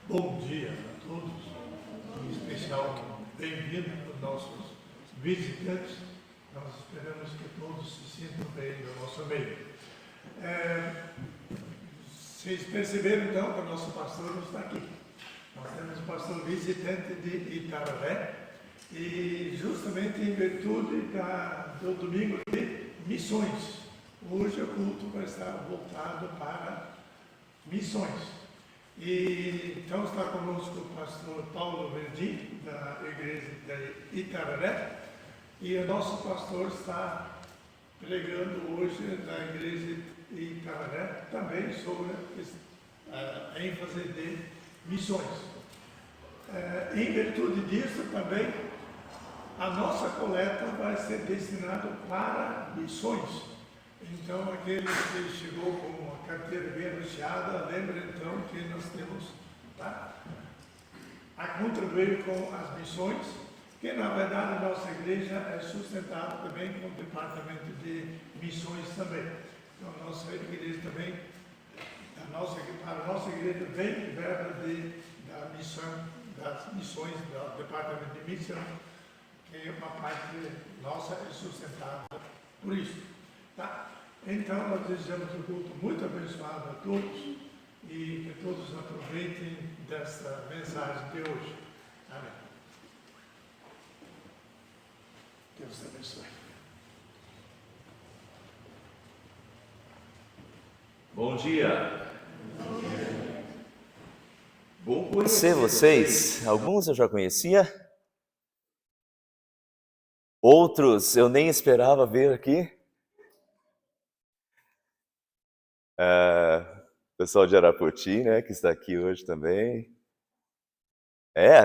Bom dia a todos, em especial bem-vindo para os nossos visitantes. Nós esperamos que todos se sintam bem no nosso meio. Vocês perceberam então que o nosso pastor não está aqui. Nós temos o pastor visitante de Itararé e justamente em virtude do domingo de missões. Hoje o culto vai estar voltado para missões. E então está conosco o pastor Paulo Verdim, da igreja de Itararé, e o nosso pastor está pregando hoje na igreja de Itararé, também sobre a ênfase de missões. Em virtude disso também, a nossa coleta vai ser destinada para missões. Então, aquele que chegou com uma carteira bem recheada, lembra então que nós temos a contribuir com as missões, que na verdade a nossa igreja é sustentada também com o departamento de missões também. Então, a nossa igreja também, para a nossa igreja vem verba das missões, do departamento de missão, que é uma parte nossa é sustentada por isso. Tá? Então, nós desejamos um culto muito abençoado a todos e que todos aproveitem desta mensagem de hoje. Amém. Deus te abençoe. Bom dia. Bom conhecer vocês. Alguns eu já conhecia, outros eu nem esperava ver aqui. Pessoal de Arapoti, né, que está aqui hoje também.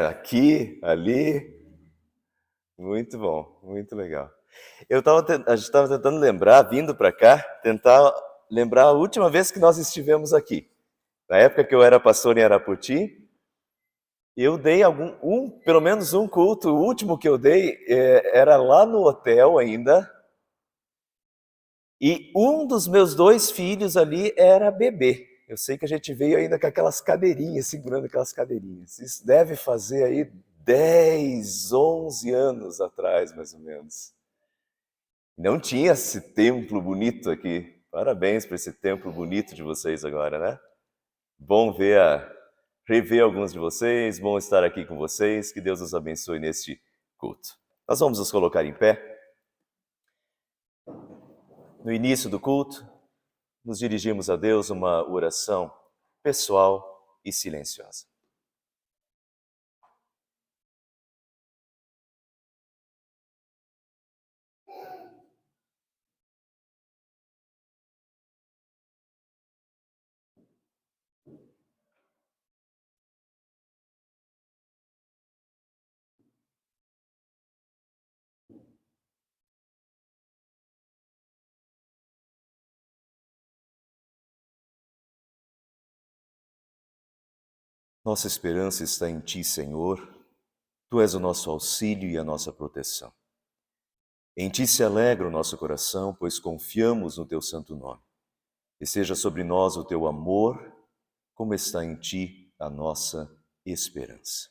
Aqui, ali. Muito bom, muito legal. A gente estava tentando lembrar, vindo para cá, tentar lembrar a última vez que nós estivemos aqui. Na época que eu era pastor em Arapoti, eu dei pelo menos um culto. O último que eu dei era lá no hotel ainda. E um dos meus 2 filhos ali era bebê. Eu sei que a gente veio ainda com aquelas cadeirinhas, segurando aquelas cadeirinhas. Isso deve fazer aí 10, 11 anos atrás, mais ou menos. Não tinha esse templo bonito aqui. Parabéns por esse templo bonito de vocês agora, né? Bom rever alguns de vocês, bom estar aqui com vocês. Que Deus os abençoe neste culto. Nós vamos nos colocar em pé. No início do culto, nos dirigimos a Deus uma oração pessoal e silenciosa. Nossa esperança está em Ti, Senhor. Tu és o nosso auxílio e a nossa proteção. Em ti se alegra o nosso coração, pois confiamos no teu santo nome. E seja sobre nós o teu amor, como está em ti a nossa esperança.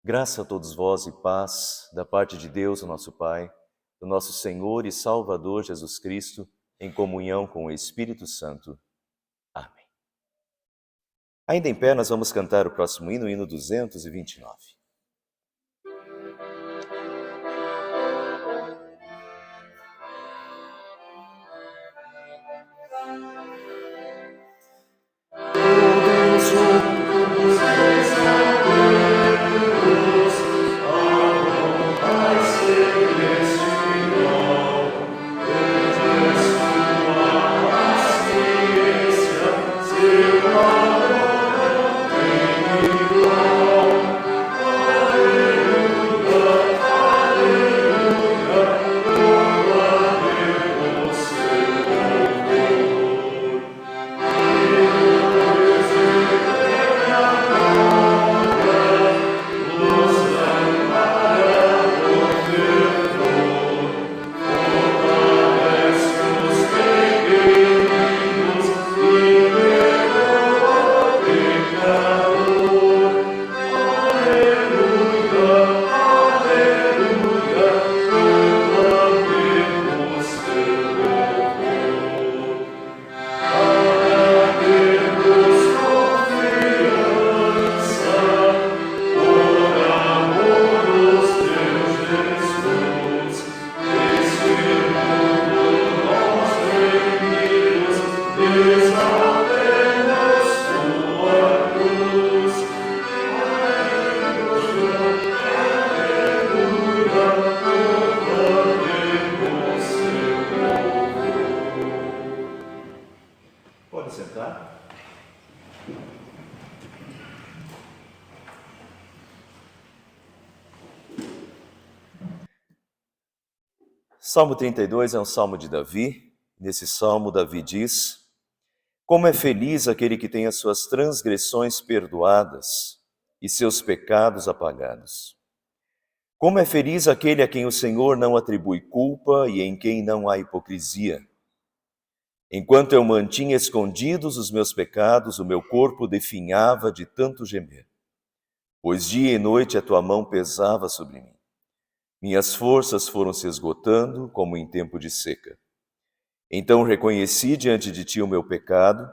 Graça a todos vós e paz da parte de Deus, o nosso Pai, do nosso Senhor e Salvador Jesus Cristo, em comunhão com o Espírito Santo. Amém. Ainda em pé, nós vamos cantar o próximo hino, o hino 229. Pode sentar. Salmo 32 é um salmo de Davi. Nesse salmo, Davi diz: como é feliz aquele que tem as suas transgressões perdoadas e seus pecados apagados. Como é feliz aquele a quem o Senhor não atribui culpa e em quem não há hipocrisia. Enquanto eu mantinha escondidos os meus pecados, o meu corpo definhava de tanto gemer. Pois dia e noite a tua mão pesava sobre mim. Minhas forças foram se esgotando como em tempo de seca. Então reconheci diante de ti o meu pecado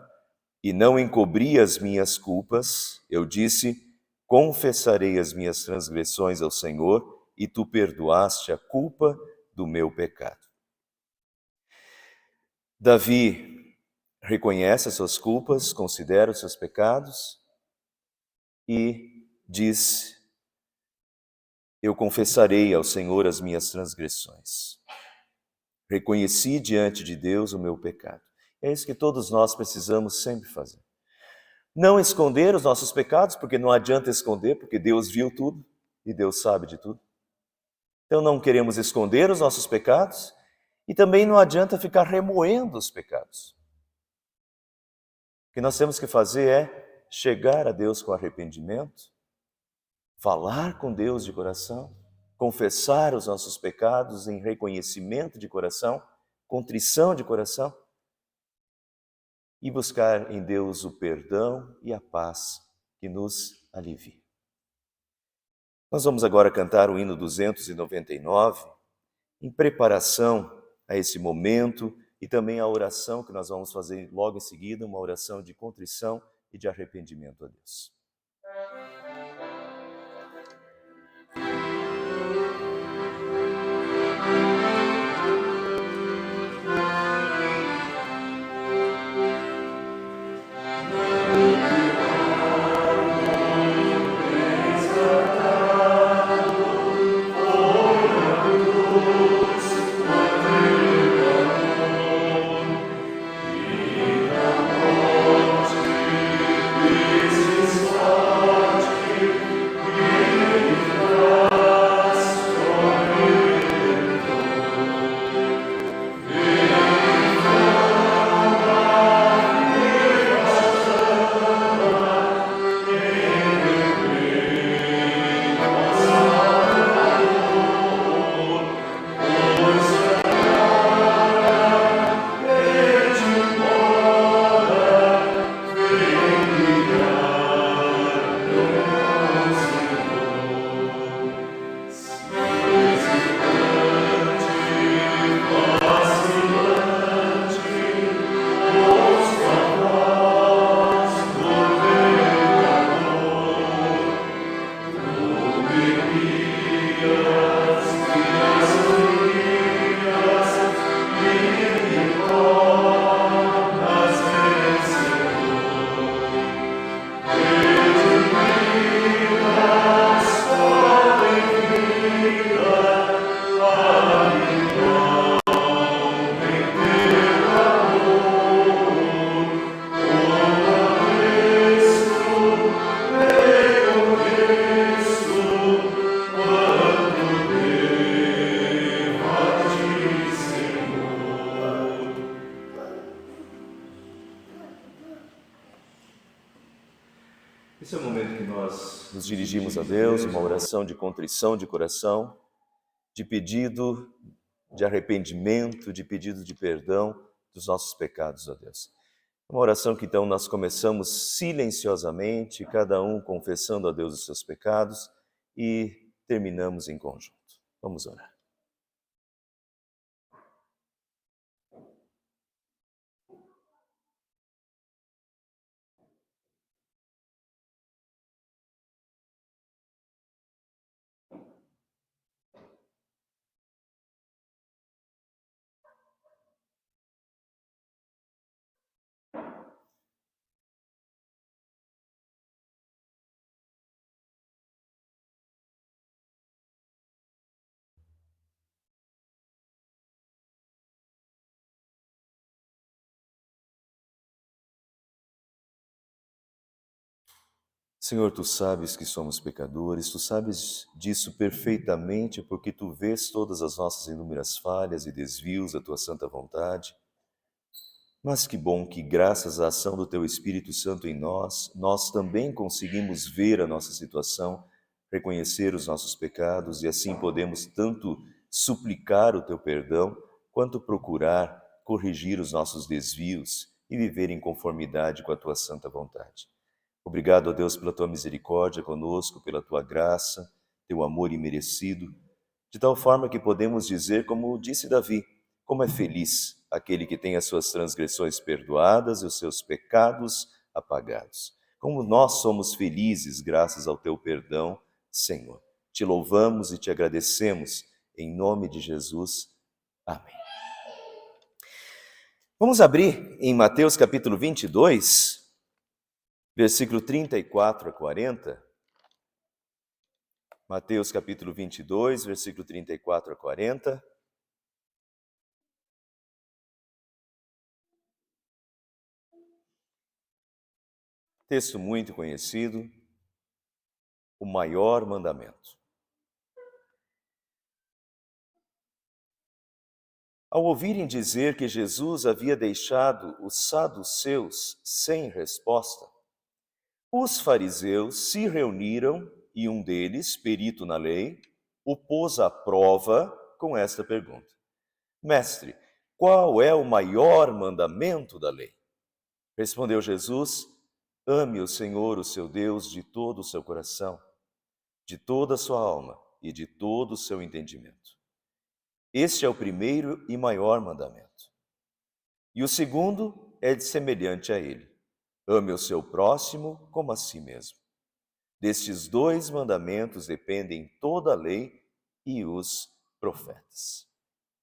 e não encobri as minhas culpas. Eu disse: confessarei as minhas transgressões ao Senhor e tu perdoaste a culpa do meu pecado. Davi reconhece as suas culpas, considera os seus pecados e diz: eu confessarei ao Senhor as minhas transgressões. Reconheci diante de Deus o meu pecado. É isso que todos nós precisamos sempre fazer. Não esconder os nossos pecados, porque não adianta esconder, porque Deus viu tudo e Deus sabe de tudo. Então não queremos esconder os nossos pecados e também não adianta ficar remoendo os pecados. O que nós temos que fazer é chegar a Deus com arrependimento, falar com Deus de coração, confessar os nossos pecados em reconhecimento de coração, contrição de coração e buscar em Deus o perdão e a paz que nos alivia. Nós vamos agora cantar o hino 299 em preparação a esse momento e também a oração que nós vamos fazer logo em seguida, uma oração de contrição e de arrependimento a Deus. nós nos dirigimos a Deus, uma oração de contrição de coração, de pedido de arrependimento, de pedido de perdão dos nossos pecados a Deus. Uma oração que então nós começamos silenciosamente, cada um confessando a Deus os seus pecados e terminamos em conjunto. Vamos orar. Senhor, Tu sabes que somos pecadores, Tu sabes disso perfeitamente porque Tu vês todas as nossas inúmeras falhas e desvios da Tua santa vontade. Mas que bom que, graças à ação do Teu Espírito Santo em nós, nós também conseguimos ver a nossa situação, reconhecer os nossos pecados e assim podemos tanto suplicar o Teu perdão, quanto procurar corrigir os nossos desvios e viver em conformidade com a Tua santa vontade. Obrigado, ó Deus, pela Tua misericórdia conosco, pela Tua graça, Teu amor imerecido, de tal forma que podemos dizer, como disse Davi, como é feliz aquele que tem as suas transgressões perdoadas e os seus pecados apagados. Como nós somos felizes graças ao Teu perdão, Senhor. Te louvamos e te agradecemos, em nome de Jesus. Amém. Vamos abrir em Mateus capítulo 22, versículo 34 a 40. Mateus capítulo 22, versículo 34 a 40. Texto muito conhecido, o maior mandamento. Ao ouvirem dizer que Jesus havia deixado os saduceus sem resposta, os fariseus se reuniram e um deles, perito na lei, o pôs à prova com esta pergunta: Mestre, qual é o maior mandamento da lei? Respondeu Jesus: ame o Senhor, o seu Deus, de todo o seu coração, de toda a sua alma e de todo o seu entendimento. Este é o primeiro e maior mandamento. E o segundo é semelhante a ele: ame o seu próximo como a si mesmo. Destes dois mandamentos dependem toda a lei e os profetas.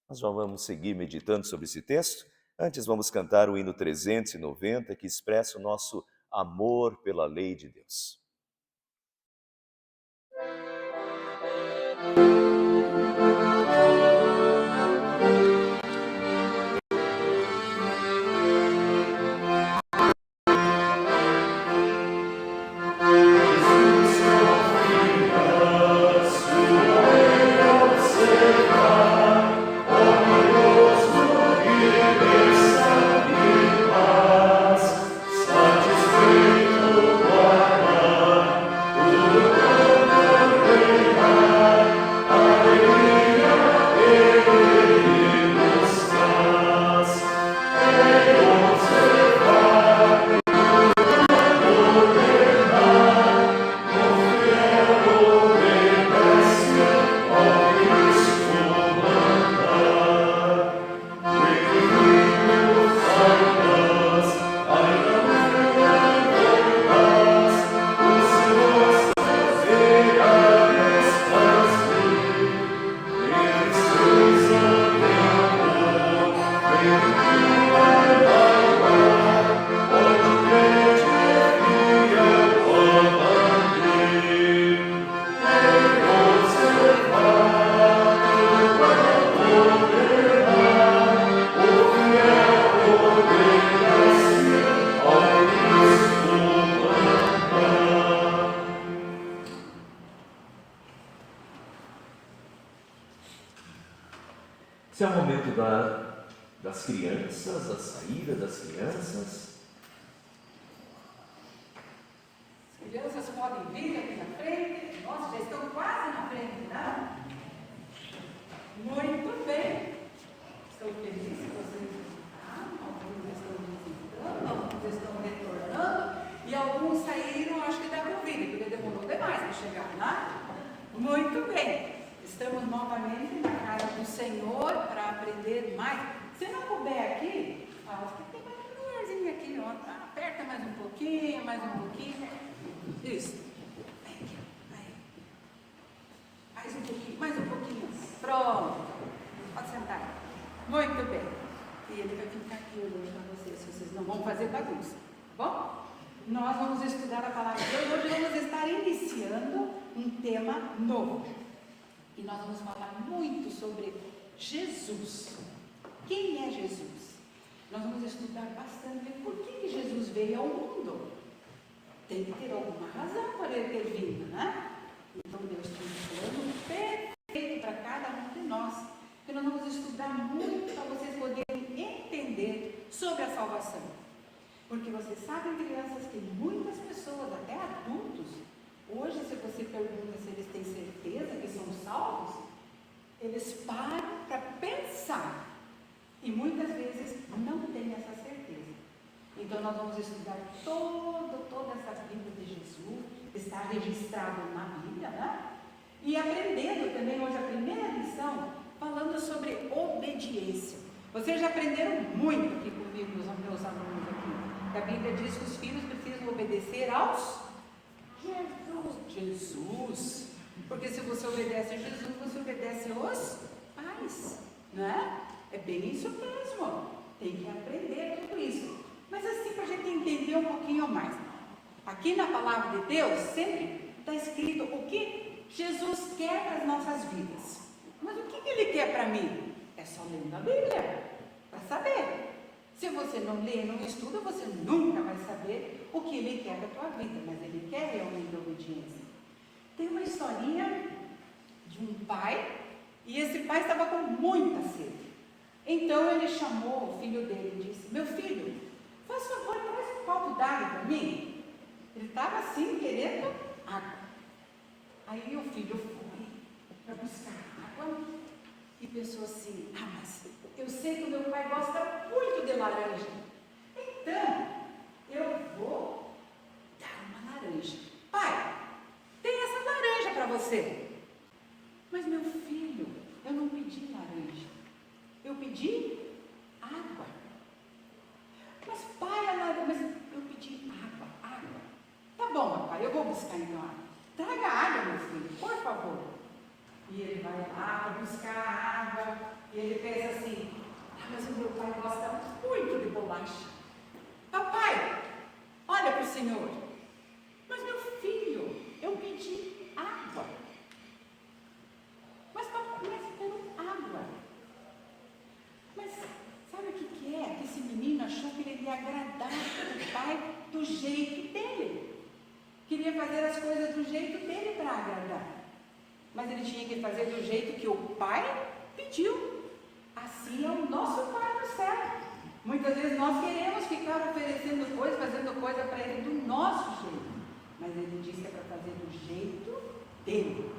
Nós já vamos seguir meditando sobre esse texto. Antes vamos cantar o hino 390, que expressa o nosso amor pela lei de Deus. Esse é o momento das crianças, a saída das crianças. As crianças podem vir juntamente na casa do Senhor para aprender mais. Se não puder aqui, acho que tem mais um lugarzinho aqui, ó. Aperta mais um pouquinho, mais um pouquinho. Isso. Aí, aqui, aí. Mais um pouquinho, mais um pouquinho. Pronto. Pode sentar. Muito bem. E ele vai ficar aqui olhando para vocês, se vocês não vão fazer bagunça. Tá bom? Nós vamos estudar a palavra de Deus. Hoje vamos estar iniciando um tema novo. E nós vamos falar muito sobre Jesus. Quem é Jesus? Nós vamos estudar bastante por que Jesus veio ao mundo. Tem que ter alguma razão para ele ter vindo, né? Então Deus tem um plano perfeito para cada um de nós. Que nós vamos estudar muito para vocês poderem entender sobre a salvação. Porque vocês sabem, crianças, que muitas pessoas, até adultos, hoje, se você pergunta se eles têm certeza que são salvos, eles param para pensar. E muitas vezes não têm essa certeza. Então, nós vamos estudar toda essa vida de Jesus, está registrado na Bíblia, né? E aprendendo também hoje a primeira lição, falando sobre obediência. Vocês já aprenderam muito aqui comigo, meus alunos aqui. A Bíblia diz que os filhos precisam obedecer aos Jesus. Porque se você obedece a Jesus, você obedece aos pais, né? É bem isso mesmo. Tem que aprender tudo isso. Mas assim, para a gente entender um pouquinho mais. Aqui na palavra de Deus, sempre está escrito o que Jesus quer para as nossas vidas. Mas o que Ele quer para mim? É só lendo a Bíblia, para saber. Se você não lê, não estuda, você nunca vai saber o que Ele quer para a tua vida. Mas Ele quer realmente a obediência. Tem uma historinha de um pai, e esse pai estava com muita sede. Então ele chamou o filho dele e disse: meu filho, faz favor, traz um copo d'água para mim. Ele estava assim, querendo água. Aí o filho foi para buscar água e pensou assim: mas eu sei que o meu pai gosta muito de laranja, então eu vou dar uma laranja. Pai, tem essa laranja para você. Mas meu filho, eu não pedi laranja, eu pedi água. Mas pai, mas eu pedi água. Tá bom, papai, eu vou buscar então água. Traga água, meu filho, por favor. E ele vai lá buscar água, e ele pensa assim: mas o meu pai gosta muito de bolacha. Papai, olha para o Senhor. Mas meu filho, eu pedi água. Mas papai, mas pelo água. Mas sabe o que é? Que esse menino achou que ele ia agradar o pai do jeito dele. Queria fazer as coisas do jeito dele para agradar. Mas ele tinha que fazer do jeito que o pai pediu. Assim é o nosso Pai do céu. Muitas vezes nós queremos ficar oferecendo coisas, fazendo coisa para ele do nosso jeito. Mas ele disse que é para fazer do jeito dele.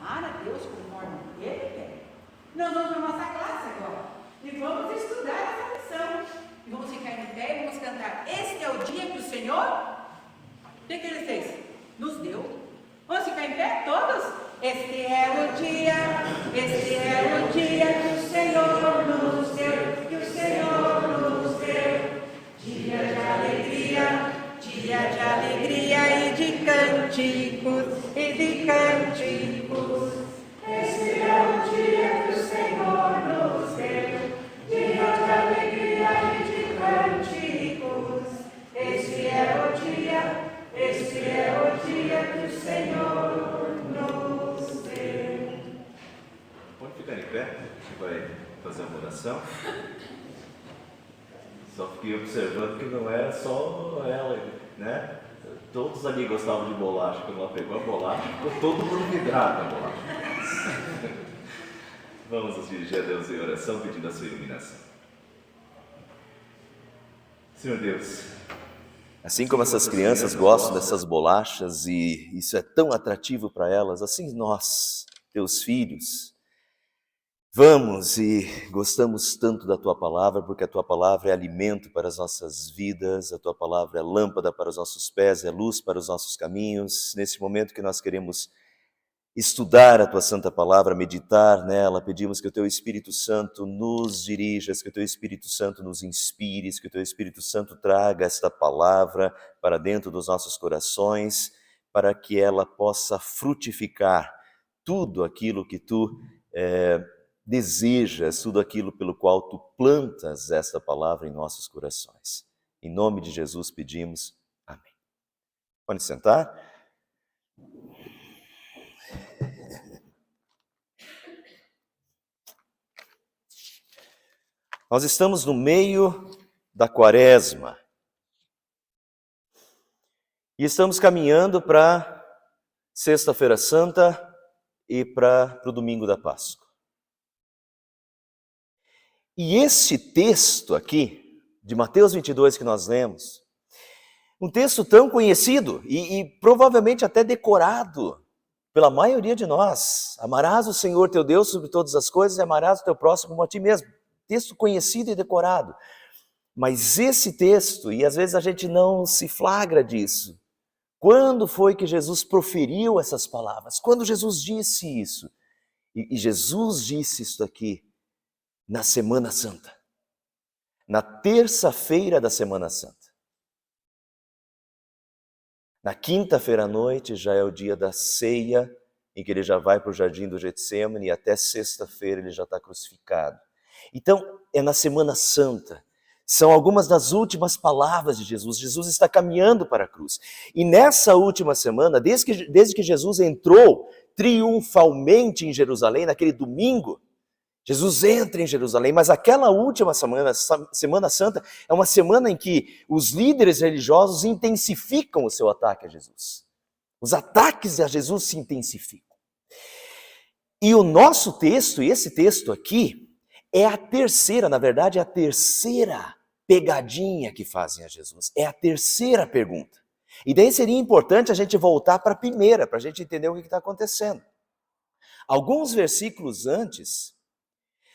Amar a Deus conforme ele quer. Nós vamos para a nossa classe agora. E vamos estudar essa lição. E vamos ficar em pé e vamos cantar: este é o dia que o Senhor... O que ele fez? Nos deu. Vamos ficar em pé todos? Este é o dia que o Senhor nos deu, que o Senhor nos deu. Dia de alegria e de cânticos, Este é o dia que o Senhor nos deu, dia de alegria e de cânticos. Este é o dia que o Senhor nos deu. Pode ficar em pé, a gente vai fazer uma oração. Só fiquei observando que não era só ela, né? Todos ali gostavam de bolacha. Quando ela pegou a bolacha, ficou todo mundo vidrado na bolacha. Vamos nos dirigir a Deus em oração, pedindo a sua iluminação. Senhor Deus, assim como essas crianças gostam dessas bolachas e isso é tão atrativo para elas, assim nós, teus filhos, vamos e gostamos tanto da Tua Palavra, porque a Tua Palavra é alimento para as nossas vidas, a Tua Palavra é lâmpada para os nossos pés, é luz para os nossos caminhos. Nesse momento que nós queremos estudar a tua santa palavra, meditar nela. Pedimos que o teu Espírito Santo nos dirija, que o teu Espírito Santo nos inspire, que o teu Espírito Santo traga esta palavra para dentro dos nossos corações, para que ela possa frutificar tudo aquilo que tu desejas, tudo aquilo pelo qual tu plantas esta palavra em nossos corações. Em nome de Jesus pedimos. Amém. Pode sentar. Nós estamos no meio da Quaresma e estamos caminhando para Sexta-feira Santa e para o Domingo da Páscoa. E esse texto aqui, de Mateus 22 que nós lemos, um texto tão conhecido e provavelmente até decorado pela maioria de nós. Amarás o Senhor teu Deus sobre todas as coisas e amarás o teu próximo como a ti mesmo. Texto conhecido e decorado. Mas esse texto, e às vezes a gente não se flagra disso, quando foi que Jesus proferiu essas palavras? Quando Jesus disse isso? E Jesus disse isso aqui na Semana Santa, na terça-feira da Semana Santa. Na quinta-feira à noite já é o dia da ceia, em que ele já vai para o jardim do Getsêmani e até sexta-feira ele já está crucificado. Então, é na Semana Santa. São algumas das últimas palavras de Jesus. Jesus está caminhando para a cruz. E nessa última semana, desde que Jesus entrou triunfalmente em Jerusalém, naquele domingo, Jesus entra em Jerusalém, mas aquela última Semana Santa, é uma semana em que os líderes religiosos intensificam o seu ataque a Jesus. Os ataques a Jesus se intensificam. E o nosso texto, e esse texto aqui, é a terceira, na verdade, é a terceira pegadinha que fazem a Jesus. É a terceira pergunta. E daí seria importante a gente voltar para a primeira, para a gente entender o que está acontecendo. Alguns versículos antes,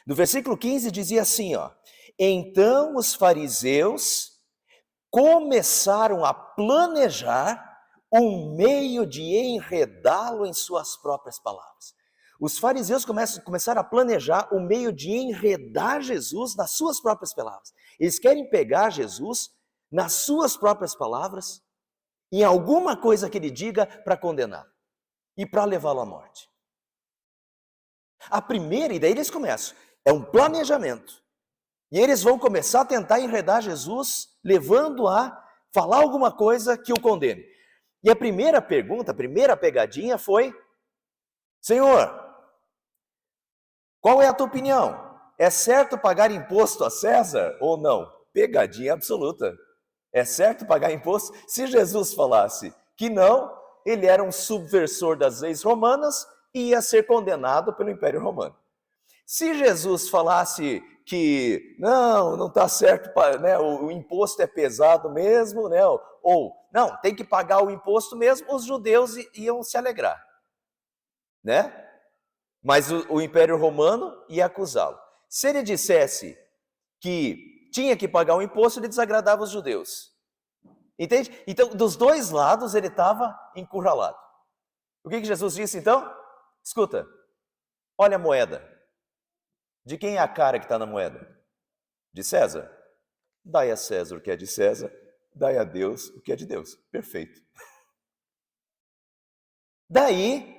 no versículo 15 dizia assim, ó: então os fariseus começaram a planejar um meio de enredá-lo em suas próprias palavras. Os fariseus começaram a planejar o meio de enredar Jesus nas suas próprias palavras. Eles querem pegar Jesus nas suas próprias palavras, em alguma coisa que ele diga para condenar e para levá-lo à morte. A primeira, e daí eles começam, é um planejamento. E eles vão começar a tentar enredar Jesus, levando a falar alguma coisa que o condene. E a primeira pergunta, a primeira pegadinha foi: Senhor, qual é a tua opinião? É certo pagar imposto a César ou não? Pegadinha absoluta. É certo pagar imposto? Se Jesus falasse que não, ele era um subversor das leis romanas e ia ser condenado pelo Império Romano. Se Jesus falasse que não está certo, né, o imposto é pesado mesmo, né, ou não, tem que pagar o imposto mesmo, os judeus iam se alegrar, né? Mas o Império Romano ia acusá-lo. Se ele dissesse que tinha que pagar o imposto, ele desagradava os judeus. Entende? Então, dos dois lados, ele estava encurralado. O que Jesus disse então? Escuta, olha a moeda. De quem é a cara que está na moeda? De César. Dai a César o que é de César, dai a Deus o que é de Deus. Perfeito. Daí,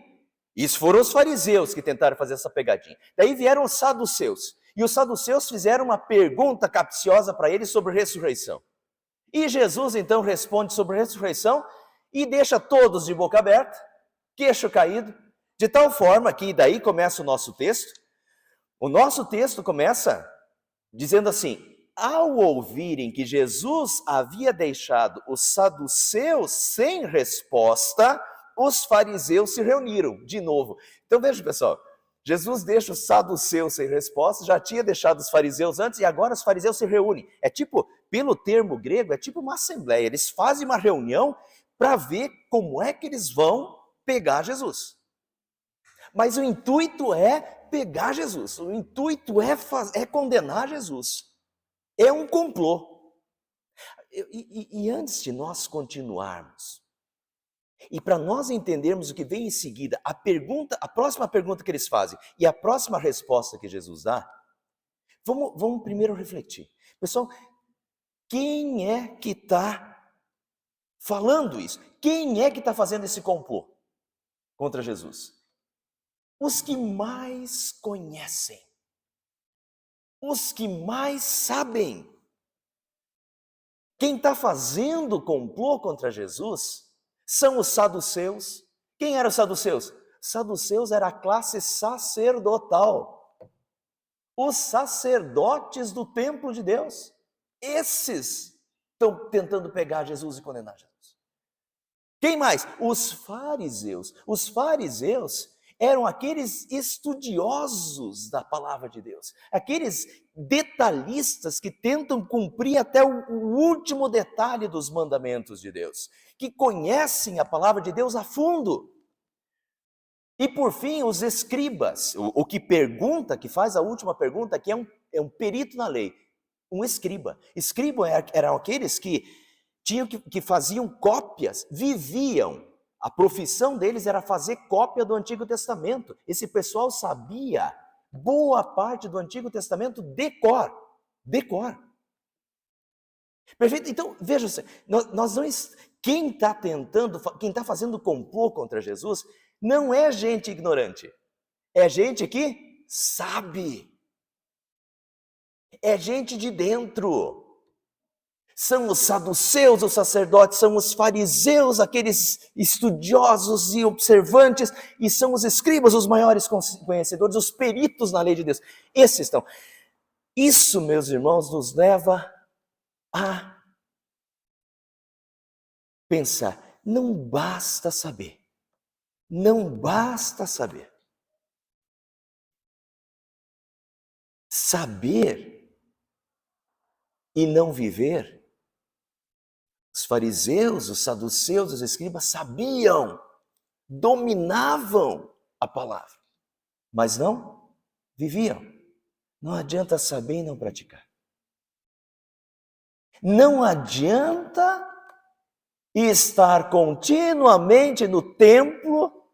isso foram os fariseus que tentaram fazer essa pegadinha. Daí vieram os saduceus. E os saduceus fizeram uma pergunta capciosa para eles sobre ressurreição. E Jesus então responde sobre ressurreição e deixa todos de boca aberta, queixo caído, de tal forma que daí começa o nosso texto. O nosso texto começa dizendo assim: ao ouvirem que Jesus havia deixado os saduceus sem resposta, os fariseus se reuniram de novo. Então veja, pessoal, Jesus deixa os saduceus sem resposta, já tinha deixado os fariseus antes e agora os fariseus se reúnem. É tipo, pelo termo grego, é tipo uma assembleia. Eles fazem uma reunião para ver como é que eles vão pegar Jesus. Mas o intuito é pegar Jesus, o intuito é condenar Jesus. É um complô. E antes de nós continuarmos, E para nós entendermos o que vem em seguida, a próxima pergunta que eles fazem e a próxima resposta que Jesus dá, vamos primeiro refletir. Pessoal, quem é que está falando isso? Quem é que está fazendo esse complô contra Jesus? Os que mais conhecem, os que mais sabem. Quem está fazendo complô contra Jesus são os saduceus. Quem eram os saduceus? Saduceus era a classe sacerdotal. Os sacerdotes do templo de Deus. Esses estão tentando pegar Jesus e condenar Jesus. Quem mais? Os fariseus. Os fariseus eram aqueles estudiosos da palavra de Deus, aqueles detalhistas que tentam cumprir até o último detalhe dos mandamentos de Deus, que conhecem a palavra de Deus a fundo. E por fim, os escribas, o que pergunta, que faz a última pergunta, que é um perito na lei, um escriba. Escriba eram aqueles que faziam cópias, viviam. A profissão deles era fazer cópia do Antigo Testamento. Esse pessoal sabia boa parte do Antigo Testamento de cor. Perfeito? Então, veja, quem está fazendo complô contra Jesus, não é gente ignorante. É gente que sabe. É gente de dentro. São os saduceus, os sacerdotes, são os fariseus, aqueles estudiosos e observantes, e são os escribas, os maiores conhecedores, os peritos na lei de Deus. Esses estão. Isso, meus irmãos, nos leva a pensar, não basta saber. Não basta saber. Saber e não viver. Os fariseus, os saduceus, os escribas sabiam, dominavam a palavra, mas não viviam. Não adianta saber e não praticar. Não adianta estar continuamente no templo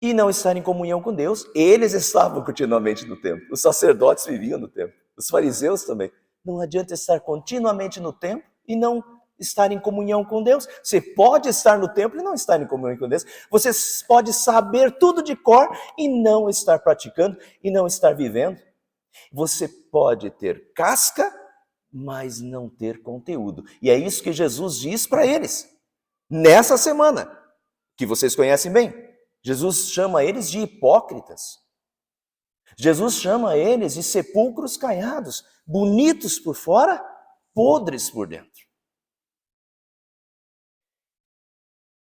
e não estar em comunhão com Deus. Eles estavam continuamente no templo, os sacerdotes viviam no templo, os fariseus também. Não adianta estar continuamente no templo e não estar em comunhão com Deus. Você pode estar no templo e não estar em comunhão com Deus. Você pode saber tudo de cor e não estar praticando e não estar vivendo. Você pode ter casca, mas não ter conteúdo. E é isso que Jesus diz para eles. Nessa semana, que vocês conhecem bem, Jesus chama eles de hipócritas. Jesus chama eles de sepulcros caiados, bonitos por fora, podres por dentro.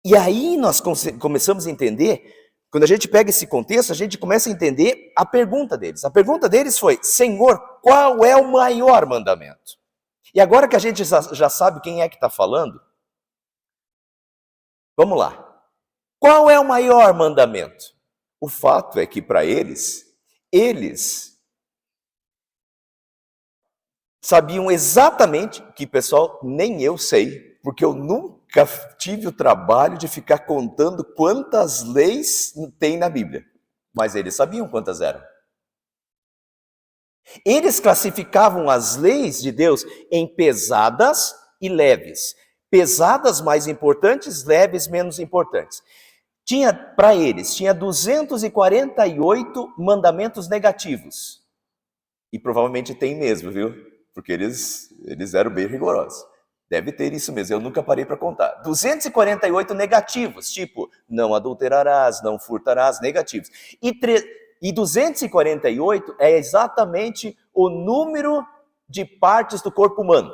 E aí nós começamos a entender, quando a gente pega esse contexto, a gente começa a entender a pergunta deles. A pergunta deles foi, Senhor, qual é o maior mandamento? E agora que a gente já sabe quem é que está falando, vamos lá. Qual é o maior mandamento? O fato é que para eles sabiam exatamente, que pessoal, nem eu sei, porque eu nunca tive o trabalho de ficar contando quantas leis tem na Bíblia. Mas eles sabiam quantas eram. Eles classificavam as leis de Deus em pesadas e leves. Pesadas mais importantes, leves menos importantes. Para eles, tinha 248 mandamentos negativos. E provavelmente tem mesmo, viu? Porque eles eram bem rigorosos. Deve ter isso mesmo, eu nunca parei para contar. 248 negativos, tipo, não adulterarás, não furtarás, negativos. E 248 é exatamente o número de partes do corpo humano.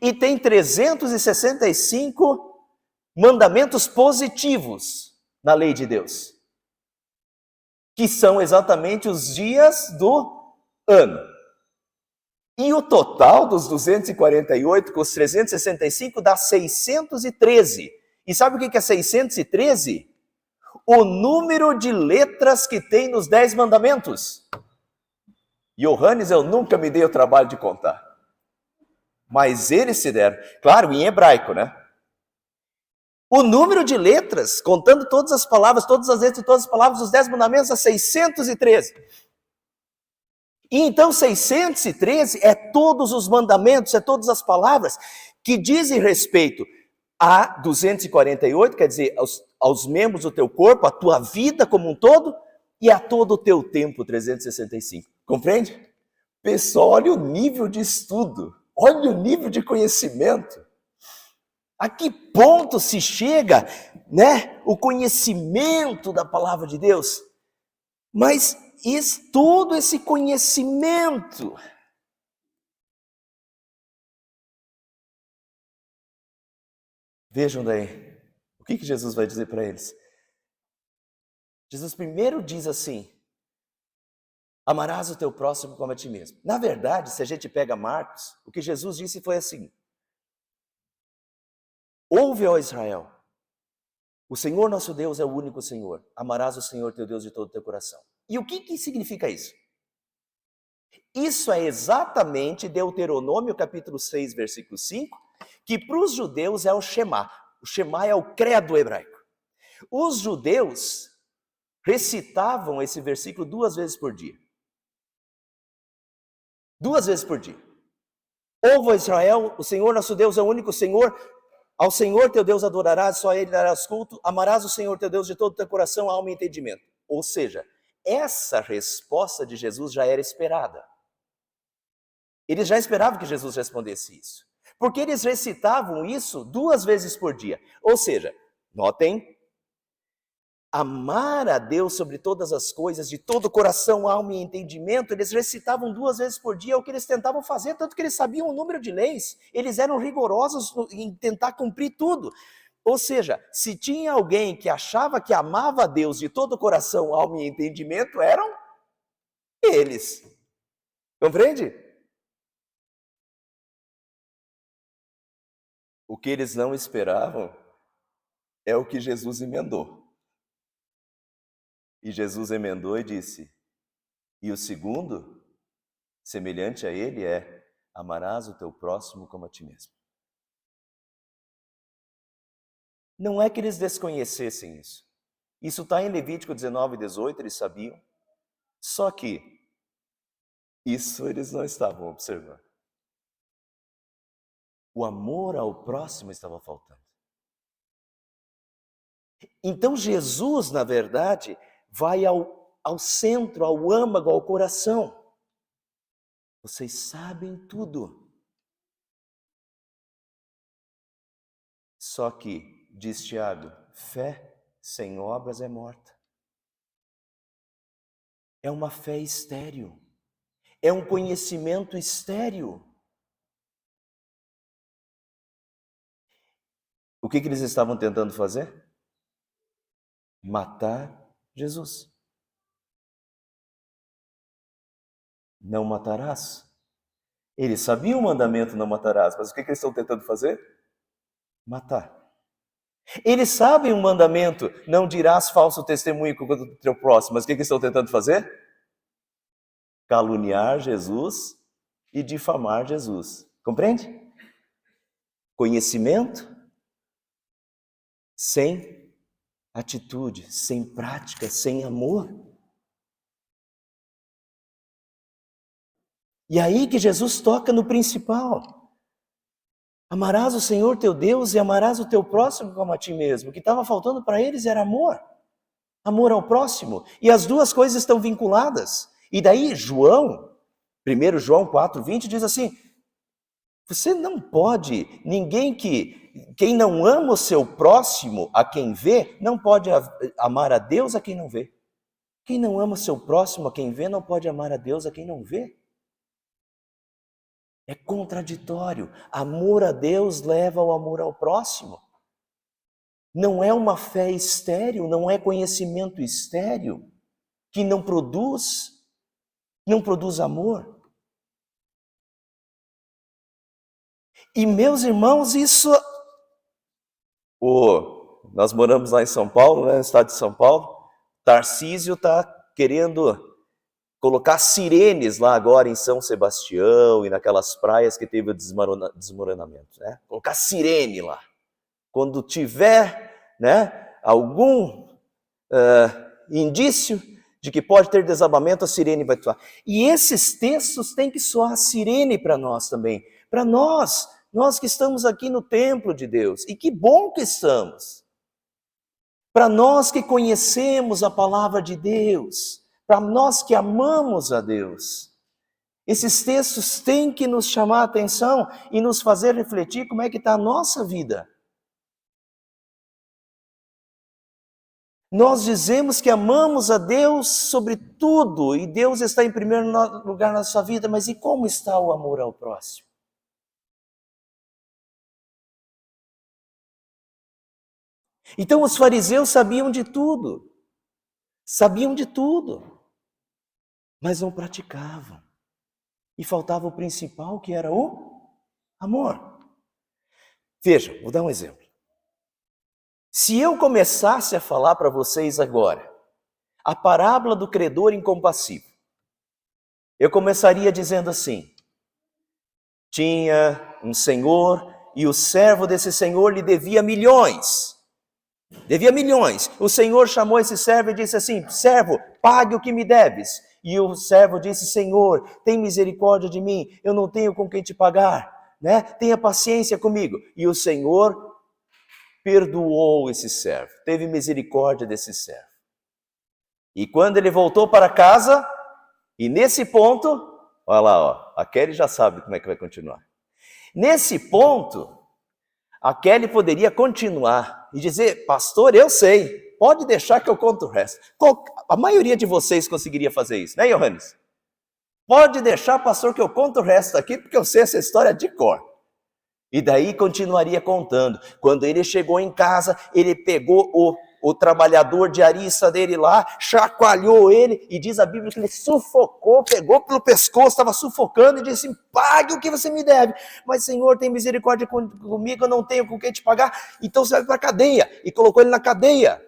E tem 365 mandamentos positivos na lei de Deus, que são exatamente os dias do ano. E o total dos 248 com os 365 dá 613. E sabe o que é 613? O número de letras que tem nos 10 mandamentos. Johannes, eu nunca me dei o trabalho de contar. Mas eles se deram. Claro, em hebraico, né? O número de letras, contando todas as palavras, todas as letras e todas as palavras dos 10 mandamentos, é 613. E então 613 é todos os mandamentos, é todas as palavras que dizem respeito a 248, quer dizer, aos membros do teu corpo, a tua vida como um todo, e a todo o teu tempo, 365. Compreende? Pessoal, olha o nível de estudo, olha o nível de conhecimento. A que ponto se chega, né, o conhecimento da palavra de Deus? Mas todo esse conhecimento vejam daí, o que Jesus vai dizer para eles? Jesus primeiro diz assim: amarás o teu próximo como a ti mesmo. Na verdade, se a gente pega Marcos, o que Jesus disse foi assim: ouve, ó Israel, o Senhor nosso Deus é o único Senhor. Amarás o Senhor teu Deus de todo o teu coração. E o que significa isso? Isso é exatamente Deuteronômio capítulo 6, versículo 5, que para os judeus é o Shema. O Shema é o credo hebraico. Os judeus recitavam esse versículo 2 vezes por dia. 2 vezes por dia. Ouve, Israel, o Senhor nosso Deus é o único Senhor. Ao Senhor teu Deus adorarás, só a Ele darás culto. Amarás o Senhor teu Deus de todo o teu coração, alma e entendimento. Ou seja, essa resposta de Jesus já era esperada. Eles já esperavam que Jesus respondesse isso. Porque eles recitavam isso 2 vezes por dia. Ou seja, notem, amar a Deus sobre todas as coisas, de todo o coração, alma e entendimento, eles recitavam 2 vezes por dia, é o que eles tentavam fazer, tanto que eles sabiam o número de leis, eles eram rigorosos em tentar cumprir tudo. Ou seja, se tinha alguém que achava que amava a Deus de todo o coração, alma e entendimento, eram eles. Compreende? O que eles não esperavam é o que Jesus emendou. E Jesus emendou e disse: e o segundo, semelhante a ele, é: amarás o teu próximo como a ti mesmo. Não é que eles desconhecessem isso. Isso está em Levítico 19 e 18, eles sabiam. Só que isso eles não estavam observando. O amor ao próximo estava faltando. Então Jesus, na verdade, vai ao centro, ao âmago, ao coração. Vocês sabem tudo. Só que, diz Tiago, fé sem obras é morta. É uma fé estéril. É um conhecimento estéril. O que eles estavam tentando fazer? Matar Jesus. Não matarás. Eles sabiam o mandamento não matarás, mas o que eles estão tentando fazer? Matar. Eles sabem o mandamento, não dirás falso testemunho contra o teu próximo, mas o que eles estão tentando fazer? Caluniar Jesus e difamar Jesus. Compreende? Conhecimento sem atitude, sem prática, sem amor. E aí que Jesus toca no principal. Amarás o Senhor teu Deus e amarás o teu próximo como a ti mesmo. O que estava faltando para eles era amor. Amor ao próximo. E as duas coisas estão vinculadas. E daí João, 1 João 4,20 diz assim: você não pode, quem não ama o seu próximo a quem vê, não pode amar a Deus a quem não vê. Quem não ama o seu próximo a quem vê, não pode amar a Deus a quem não vê. É contraditório. Amor a Deus leva ao amor ao próximo. Não é uma fé estéril, não é conhecimento estéril, que não produz amor. E meus irmãos, nós moramos lá em São Paulo, né, no estado de São Paulo. Tarcísio está querendo colocar sirenes lá agora em São Sebastião e naquelas praias que teve o desmoronamento, né? Colocar sirene lá. quando tiver, né, algum indício de que pode ter desabamento, a sirene vai soar. E esses textos têm que soar sirene para nós também. Para nós que estamos aqui no templo de Deus. E que bom que estamos. Para nós que conhecemos a palavra de Deus. Para nós que amamos a Deus. Esses textos têm que nos chamar a atenção e nos fazer refletir como é que está a nossa vida. Nós dizemos que amamos a Deus sobre tudo, e Deus está em primeiro lugar na sua vida, mas e como está o amor ao próximo? Então os fariseus sabiam de tudo, mas não praticavam. E faltava o principal, que era o amor. Veja, vou dar um exemplo. Se eu começasse a falar para vocês agora a parábola do credor incompassivo, eu começaria dizendo assim: tinha um senhor e o servo desse senhor lhe devia milhões. O senhor chamou esse servo e disse assim: servo, pague o que me deves. E o servo disse: Senhor, tem misericórdia de mim, eu não tenho com quem te pagar, né? Tenha paciência comigo. E o Senhor perdoou esse servo, teve misericórdia desse servo. E quando ele voltou para casa, e nesse ponto, olha lá, ó, a Kelly já sabe como é que vai continuar. Nesse ponto, a Kelly poderia continuar e dizer: pastor, eu sei, pode deixar que eu conto o resto. A maioria de vocês conseguiria fazer isso, né, Johannes? Pode deixar, pastor, que eu conto o resto aqui, porque eu sei essa história de cor. E daí continuaria contando. Quando ele chegou em casa, ele pegou o trabalhador diarista dele lá, chacoalhou ele, e diz a Bíblia que ele sufocou, pegou pelo pescoço, estava sufocando e disse: pague o que você me deve. Mas, Senhor, tem misericórdia comigo, eu não tenho com quem te pagar, então você vai para a cadeia. E colocou ele na cadeia.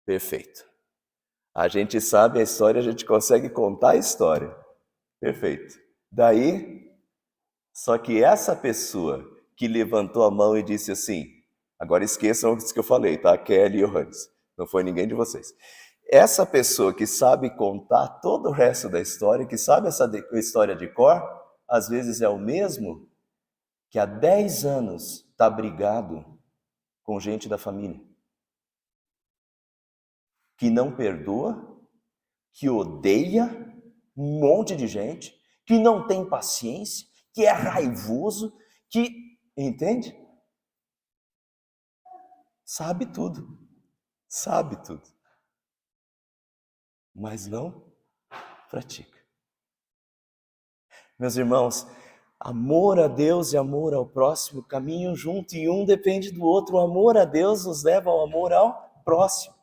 Perfeito. A gente sabe a história, a gente consegue contar a história. Perfeito. Daí, só que essa pessoa que levantou a mão e disse assim, agora esqueçam isso que eu falei, tá? Kelly e Johannes, não foi ninguém de vocês. Essa pessoa que sabe contar todo o resto da história, que sabe essa história de cor, às vezes é o mesmo que há 10 anos está brigado com gente da família. Que não perdoa, que odeia um monte de gente, que não tem paciência, que é raivoso, que, entende? Sabe tudo, mas não pratica. Meus irmãos, amor a Deus e amor ao próximo caminham junto e um depende do outro. O amor a Deus nos leva ao amor ao próximo.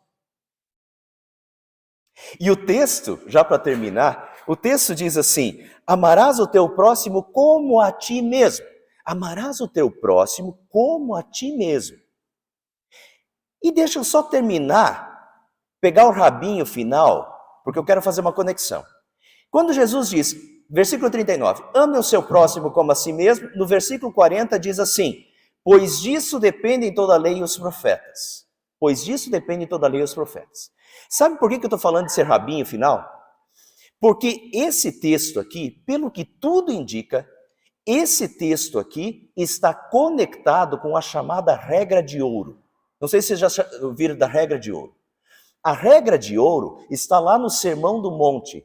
E o texto, já para terminar, o texto diz assim: amarás o teu próximo como a ti mesmo. Amarás o teu próximo como a ti mesmo. E deixa eu só terminar, pegar o rabinho final, porque eu quero fazer uma conexão. Quando Jesus diz, versículo 39, ame o seu próximo como a si mesmo, no versículo 40 diz assim, pois disso dependem toda a lei e os profetas. Pois disso dependem toda a lei e os profetas. Sabe por que eu estou falando de ser rabinho final? Porque esse texto aqui, pelo que tudo indica, esse texto aqui está conectado com a chamada regra de ouro. Não sei se vocês já ouviram da regra de ouro. A regra de ouro está lá no Sermão do Monte,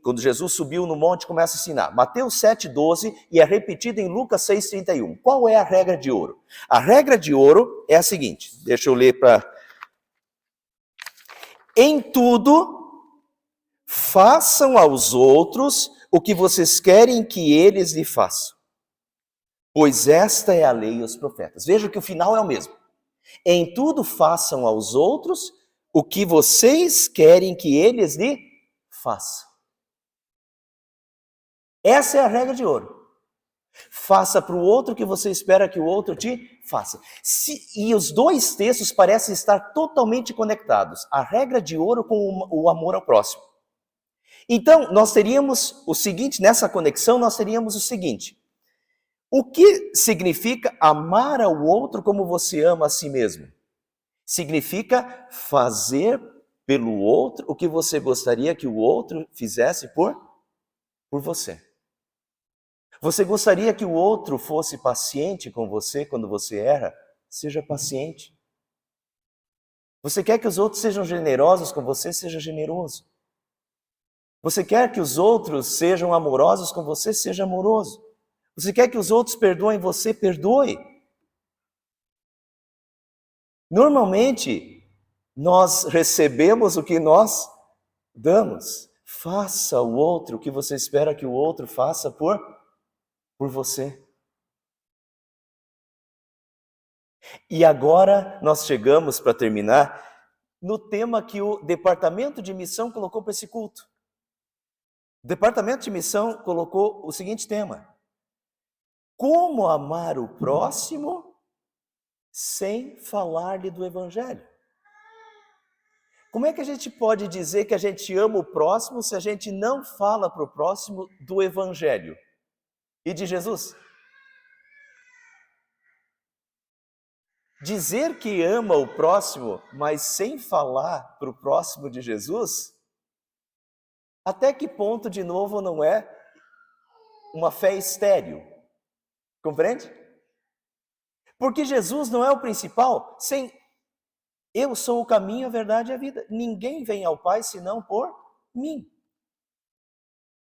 quando Jesus subiu no monte e começa a ensinar. Mateus 7,12 e é repetido em Lucas 6,31. Qual é a regra de ouro? A regra de ouro é a seguinte, deixa eu ler para... Em tudo, façam aos outros o que vocês querem que eles lhe façam. Pois esta é a lei e os profetas. Veja que o final é o mesmo. Em tudo, façam aos outros o que vocês querem que eles lhe façam. Essa é a regra de ouro. Faça para o outro o que você espera que o outro te faça. E os dois textos parecem estar totalmente conectados. A regra de ouro com o amor ao próximo. Então, nós teríamos o seguinte, nessa conexão, nós teríamos o seguinte. O que significa amar ao outro como você ama a si mesmo? Significa fazer pelo outro o que você gostaria que o outro fizesse por você. Você gostaria que o outro fosse paciente com você quando você erra? Seja paciente. Você quer que os outros sejam generosos com você? Seja generoso. Você quer que os outros sejam amorosos com você? Seja amoroso. Você quer que os outros perdoem você? Perdoe. Normalmente, nós recebemos o que nós damos. Faça ao outro o que você espera que o outro faça por você. E agora nós chegamos, para terminar, no tema que o Departamento de Missão colocou para esse culto. O Departamento de Missão colocou o seguinte tema: como amar o próximo sem falar-lhe do Evangelho? Como é que a gente pode dizer que a gente ama o próximo se a gente não fala para o próximo do Evangelho e de Jesus? Dizer que ama o próximo, mas sem falar para o próximo de Jesus, até que ponto, de novo, não é uma fé estéril? Compreende? Porque Jesus não é o principal. Eu sou o caminho, a verdade e a vida. Ninguém vem ao Pai senão por mim.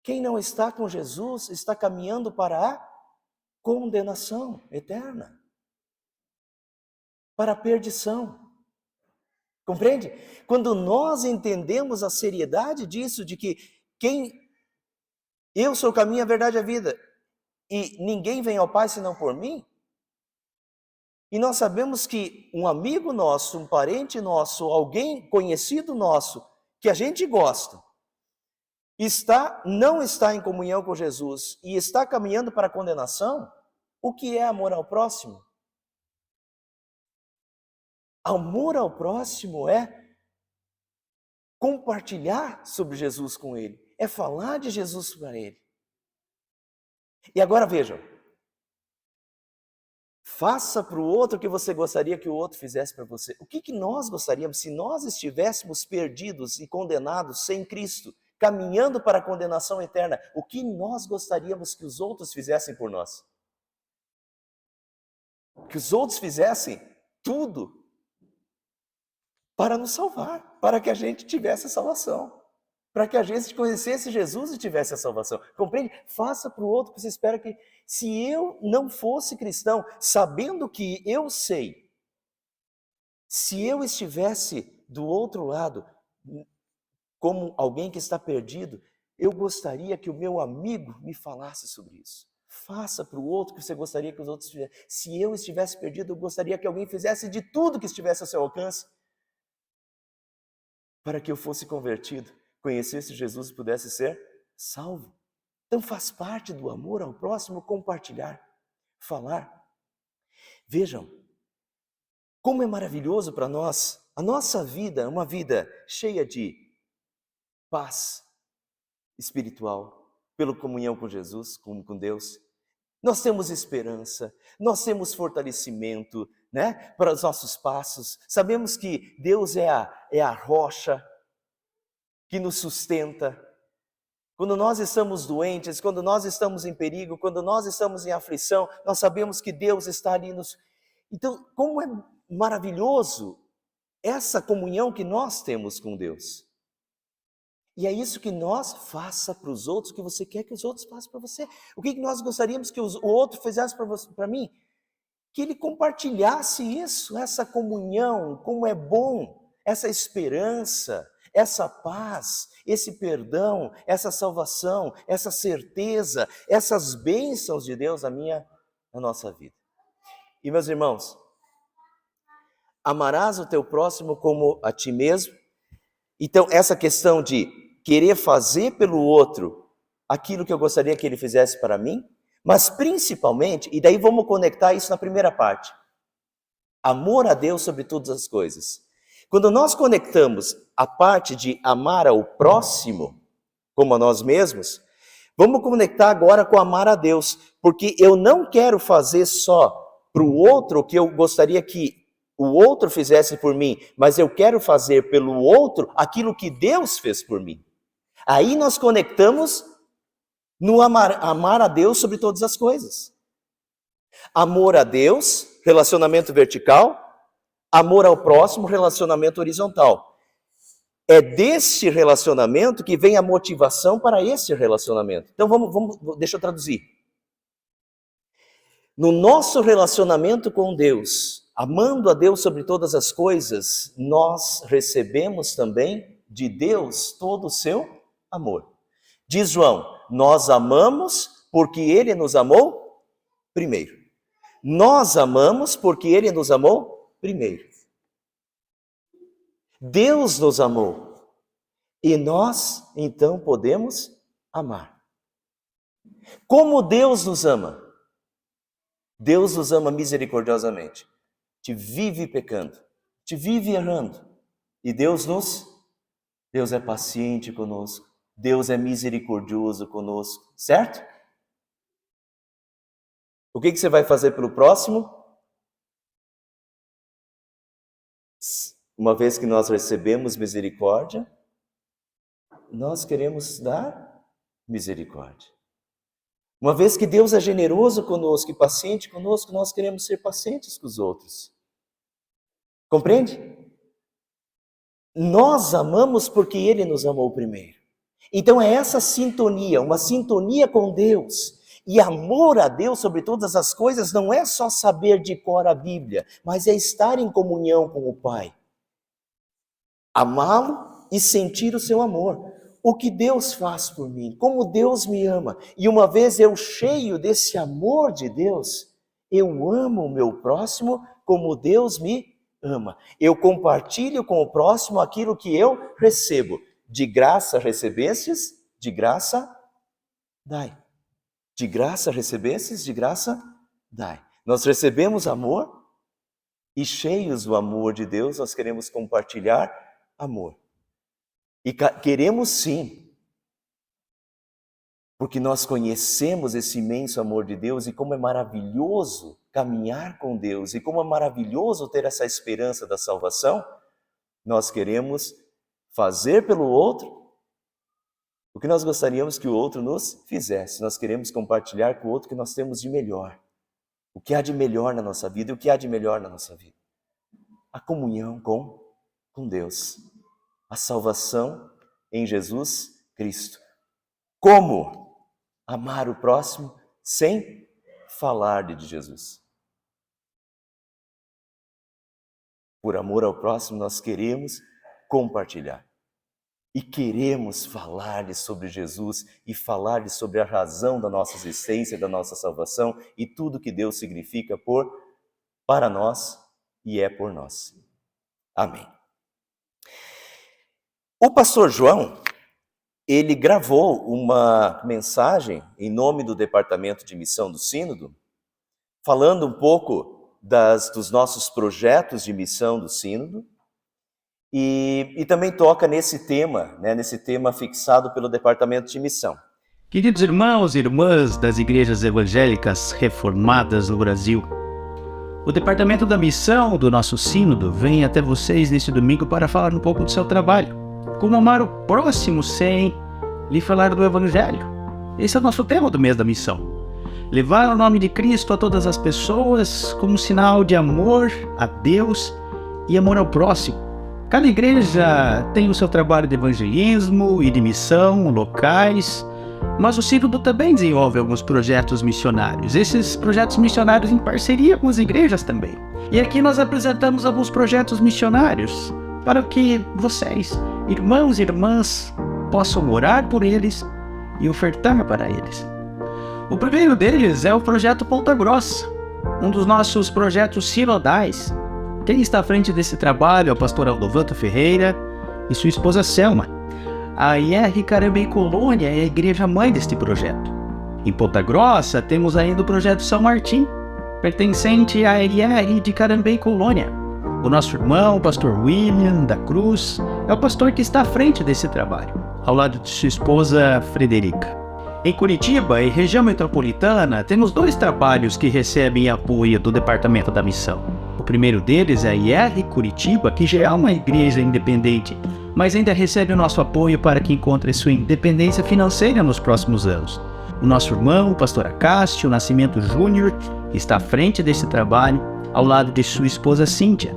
Quem não está com Jesus está caminhando para a condenação eterna, para a perdição. Compreende? Quando nós entendemos a seriedade disso, de que eu sou o caminho, a verdade e a vida, e ninguém vem ao Pai senão por mim, e nós sabemos que um amigo nosso, um parente nosso, alguém conhecido nosso, que a gente gosta, não está em comunhão com Jesus e está caminhando para a condenação, o que é amor ao próximo? Amor ao próximo é compartilhar sobre Jesus com ele, é falar de Jesus para ele. E agora vejam, faça para o outro o que você gostaria que o outro fizesse para você. O que nós gostaríamos se nós estivéssemos perdidos e condenados sem Cristo, caminhando para a condenação eterna? O que nós gostaríamos que os outros fizessem por nós? Que os outros fizessem tudo para nos salvar, para que a gente tivesse a salvação, para que a gente conhecesse Jesus e tivesse a salvação. Compreende? Faça para o outro que você espera que, se eu não fosse cristão, sabendo que eu sei, se eu estivesse do outro lado, como alguém que está perdido, eu gostaria que o meu amigo me falasse sobre isso. Faça para o outro o que você gostaria que os outros fizessem. Se eu estivesse perdido, eu gostaria que alguém fizesse de tudo que estivesse ao seu alcance para que eu fosse convertido, conhecesse Jesus e pudesse ser salvo. Então faz parte do amor ao próximo compartilhar, falar. Vejam, como é maravilhoso para nós. A nossa vida é uma vida cheia de paz espiritual, pela comunhão com Jesus, com Deus. Nós temos esperança, nós temos fortalecimento, né, para os nossos passos. Sabemos que Deus é a rocha que nos sustenta. Quando nós estamos doentes, quando nós estamos em perigo, quando nós estamos em aflição, nós sabemos que Deus está ali nos... Então, como é maravilhoso essa comunhão que nós temos com Deus. E é isso que nós faça para os outros, que você quer que os outros façam para você. O que nós gostaríamos que o outro fizesse para mim? Que ele compartilhasse isso, essa comunhão, como é bom, essa esperança, essa paz, esse perdão, essa salvação, essa certeza, essas bênçãos de Deus na nossa vida. E meus irmãos, amarás o teu próximo como a ti mesmo. Então, essa questão de querer fazer pelo outro aquilo que eu gostaria que ele fizesse para mim, mas principalmente, e daí vamos conectar isso na primeira parte, amor a Deus sobre todas as coisas. Quando nós conectamos a parte de amar ao próximo como a nós mesmos, Vamos conectar agora com amar a Deus, porque eu não quero fazer só para o outro o que eu gostaria que o outro fizesse por mim, mas eu quero fazer pelo outro aquilo que Deus fez por mim. Aí nós conectamos no amar a Deus sobre todas as coisas. Amor a Deus, relacionamento vertical. Amor ao próximo, relacionamento horizontal. É desse relacionamento que vem a motivação para esse relacionamento. Então deixa eu traduzir. No nosso relacionamento com Deus, amando a Deus sobre todas as coisas, nós recebemos também de Deus todo o seu amor. Diz João, nós amamos porque Ele nos amou primeiro. Nós amamos porque Ele nos amou primeiro. Deus nos amou e nós, então, podemos amar. Como Deus nos ama? Deus nos ama misericordiosamente. Te vive pecando, te vive errando. E Deus é paciente conosco. Deus é misericordioso conosco, certo? O que você vai fazer pelo próximo? Uma vez que nós recebemos misericórdia, nós queremos dar misericórdia. Uma vez que Deus é generoso conosco e paciente conosco, nós queremos ser pacientes com os outros. Compreende? Nós amamos porque Ele nos amou primeiro. Então é essa sintonia, uma sintonia com Deus. E amor a Deus sobre todas as coisas não é só saber de cor a Bíblia, mas é estar em comunhão com o Pai. Amá-lo e sentir o seu amor. O que Deus faz por mim, como Deus me ama. E uma vez eu cheio desse amor de Deus, eu amo o meu próximo como Deus me ama. Eu compartilho com o próximo aquilo que eu recebo. De graça recebestes, de graça dai. De graça recebestes, de graça dai. Nós recebemos amor e cheios do amor de Deus, nós queremos compartilhar amor. E queremos sim, porque nós conhecemos esse imenso amor de Deus e como é maravilhoso caminhar com Deus e como é maravilhoso ter essa esperança da salvação, nós queremos fazer pelo outro o que nós gostaríamos que o outro nos fizesse. Nós queremos compartilhar com o outro o que nós temos de melhor. O que há de melhor na nossa vida e o que há de melhor na nossa vida. A comunhão com Deus. A salvação em Jesus Cristo. Como amar o próximo sem falar de Jesus? Por amor ao próximo, nós queremos compartilhar. E queremos falar-lhes sobre Jesus e falar-lhes sobre a razão da nossa existência, da nossa salvação e tudo que Deus significa para nós e é por nós. Amém. O pastor João, ele gravou uma mensagem em nome do Departamento de Missão do Sínodo, falando um pouco dos nossos projetos de missão do Sínodo, e também toca nesse tema, nesse tema fixado pelo Departamento de Missão. Queridos irmãos e irmãs das igrejas evangélicas reformadas no Brasil, o Departamento da Missão do nosso Sínodo vem até vocês neste domingo para falar um pouco do seu trabalho. Como amar o próximo sem lhe falar do Evangelho. Esse é o nosso tema do mês da missão. Levar o nome de Cristo a todas as pessoas como sinal de amor a Deus e amor ao próximo. Cada igreja tem o seu trabalho de evangelismo e de missão locais, mas o Sínodo também desenvolve alguns projetos missionários. Esses projetos missionários em parceria com as igrejas também. E aqui nós apresentamos alguns projetos missionários para que vocês, irmãos e irmãs, possam orar por eles e ofertar para eles. O primeiro deles é o projeto Ponta Grossa, um dos nossos projetos sinodais. Quem está à frente desse trabalho é o pastor Aldovanto Ferreira e sua esposa Selma. A IR Carambém Colônia é a igreja mãe deste projeto. Em Ponta Grossa temos ainda o projeto São Martim, pertencente à IR de Carambém Colônia. O nosso irmão, o pastor William da Cruz, é o pastor que está à frente desse trabalho, ao lado de sua esposa Frederica. Em Curitiba e região metropolitana, temos 2 trabalhos que recebem apoio do Departamento da Missão. O primeiro deles é a IR Curitiba, que já é uma igreja independente, mas ainda recebe o nosso apoio para que encontre sua independência financeira nos próximos anos. O nosso irmão, o pastor Acácio Nascimento Júnior, está à frente desse trabalho, ao lado de sua esposa Cíntia.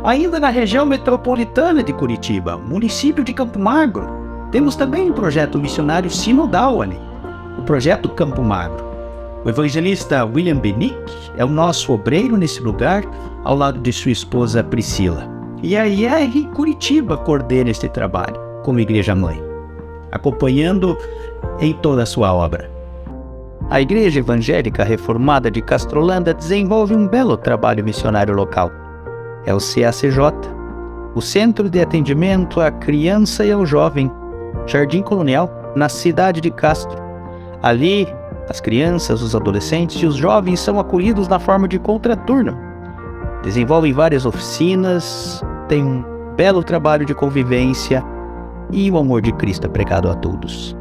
Ainda na região metropolitana de Curitiba, município de Campo Magro, temos também um projeto missionário sinodal ali, o projeto Campo Magro. O evangelista William Benick é o nosso obreiro nesse lugar, ao lado de sua esposa Priscila. E a IR Curitiba coordena este trabalho, como igreja-mãe, acompanhando em toda a sua obra. A Igreja Evangélica Reformada de Castrolanda desenvolve um belo trabalho missionário local. É o CACJ, o Centro de Atendimento à Criança e ao Jovem, Jardim Colonial, na cidade de Castro. Ali, as crianças, os adolescentes e os jovens são acolhidos na forma de contraturno. Desenvolvem várias oficinas, tem um belo trabalho de convivência e o amor de Cristo é pregado a todos.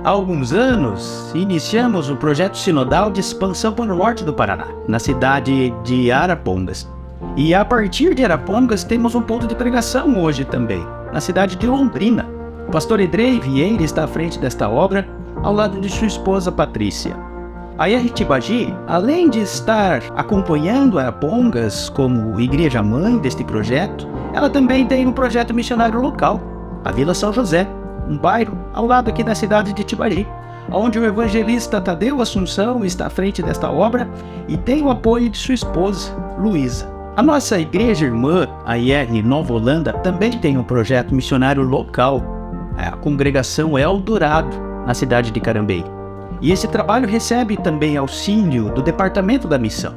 Há alguns anos, iniciamos o projeto sinodal de expansão para o norte do Paraná, na cidade de Arapongas. E a partir de Arapongas temos um ponto de pregação hoje também, na cidade de Londrina. O pastor Edrei Vieira está à frente desta obra, ao lado de sua esposa Patrícia. A IR Tibagi, além de estar acompanhando Arapongas como igreja-mãe deste projeto, ela também tem um projeto missionário local, a Vila São José, um bairro ao lado aqui da cidade de Tibagi, onde o evangelista Tadeu Assunção está à frente desta obra e tem o apoio de sua esposa, Luísa. A nossa igreja irmã, a IR Nova Holanda, também tem um projeto missionário local, a congregação Eldorado, na cidade de Carambeí. E esse trabalho recebe também auxílio do Departamento da Missão.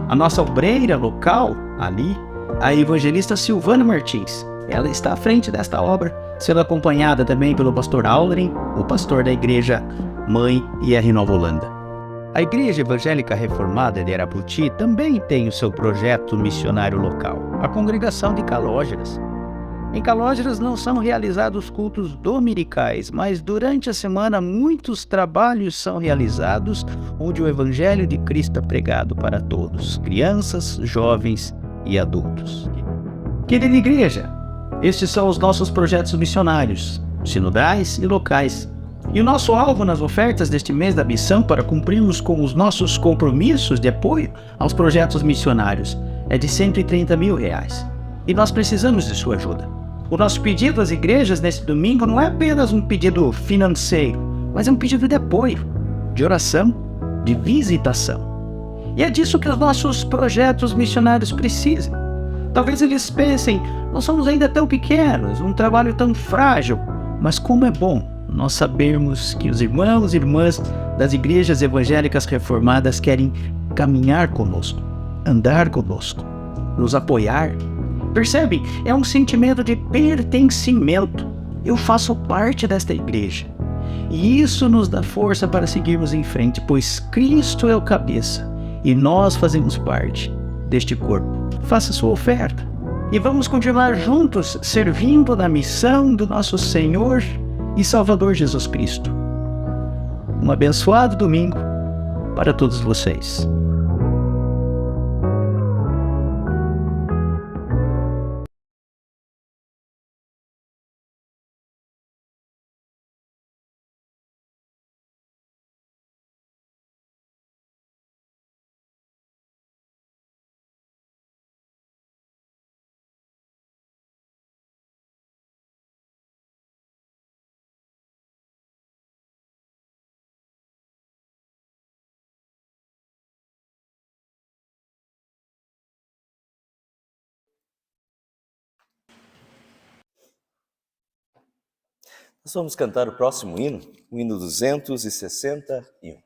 A nossa obreira local, ali, a evangelista Silvana Martins, ela está à frente desta obra, sendo acompanhada também pelo pastor Aldrin, o pastor da igreja Mãe IR Nova Holanda. A Igreja Evangélica Reformada de Araputi também tem o seu projeto missionário local, a congregação de Calógeras. Em Calógeras não são realizados cultos dominicais, mas durante a semana muitos trabalhos são realizados onde o Evangelho de Cristo é pregado para todos, crianças, jovens e adultos. Querida igreja, estes são os nossos projetos missionários, sinodais e locais. E o nosso alvo nas ofertas deste mês da missão para cumprirmos com os nossos compromissos de apoio aos projetos missionários é de R$130 mil. E nós precisamos de sua ajuda. O nosso pedido às igrejas nesse domingo não é apenas um pedido financeiro, mas é um pedido de apoio, de oração, de visitação. E é disso que os nossos projetos missionários precisam. Talvez eles pensem, nós somos ainda tão pequenos, um trabalho tão frágil, mas como é bom nós sabermos que os irmãos e irmãs das igrejas evangélicas reformadas querem caminhar conosco, andar conosco, nos apoiar. Percebe? É um sentimento de pertencimento. Eu faço parte desta igreja. E isso nos dá força para seguirmos em frente, pois Cristo é o cabeça e nós fazemos parte deste corpo. Faça sua oferta e vamos continuar juntos servindo na missão do nosso Senhor e Salvador Jesus Cristo. Um abençoado domingo para todos vocês. Nós vamos cantar o próximo hino, o hino 261.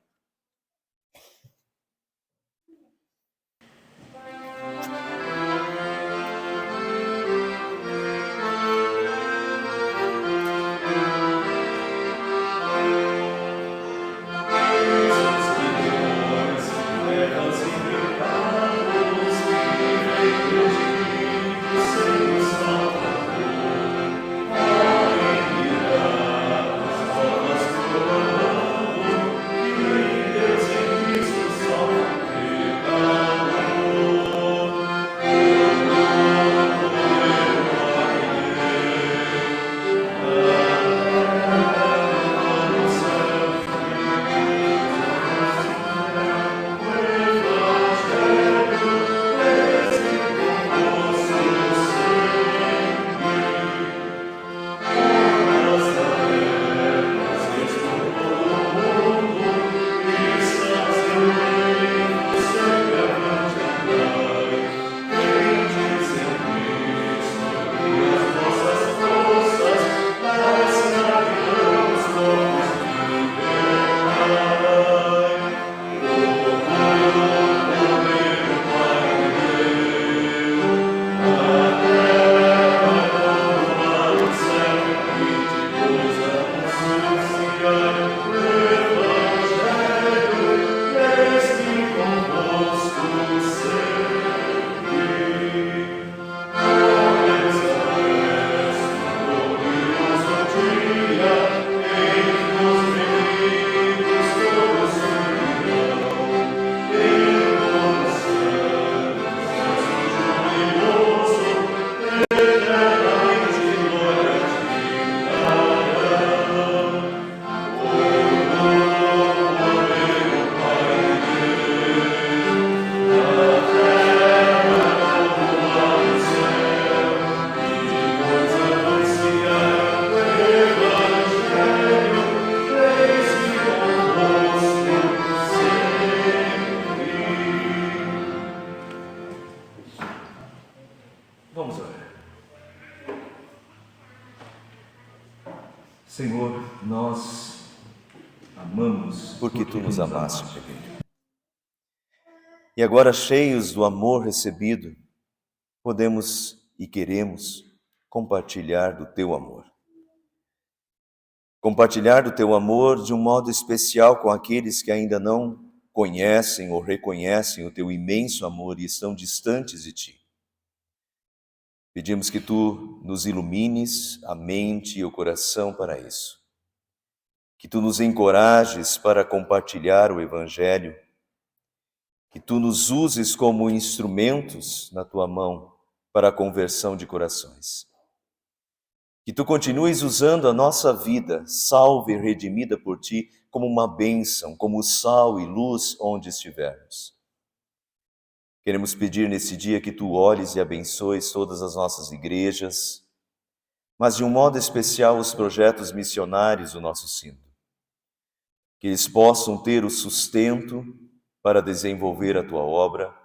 Senhor, nós amamos porque Tu nos amaste primeiro. E agora, cheios do amor recebido, podemos e queremos compartilhar do Teu amor. Compartilhar do Teu amor de um modo especial com aqueles que ainda não conhecem ou reconhecem o Teu imenso amor e estão distantes de Ti. Pedimos que Tu nos ilumines a mente e o coração para isso. Que Tu nos encorajes para compartilhar o Evangelho. Que Tu nos uses como instrumentos na Tua mão para a conversão de corações. Que Tu continues usando a nossa vida, salva e redimida por Ti, como uma bênção, como sal e luz onde estivermos. Queremos pedir nesse dia que Tu olhes e abençoes todas as nossas igrejas, mas de um modo especial os projetos missionários do nosso sínodo. Que eles possam ter o sustento para desenvolver a Tua obra,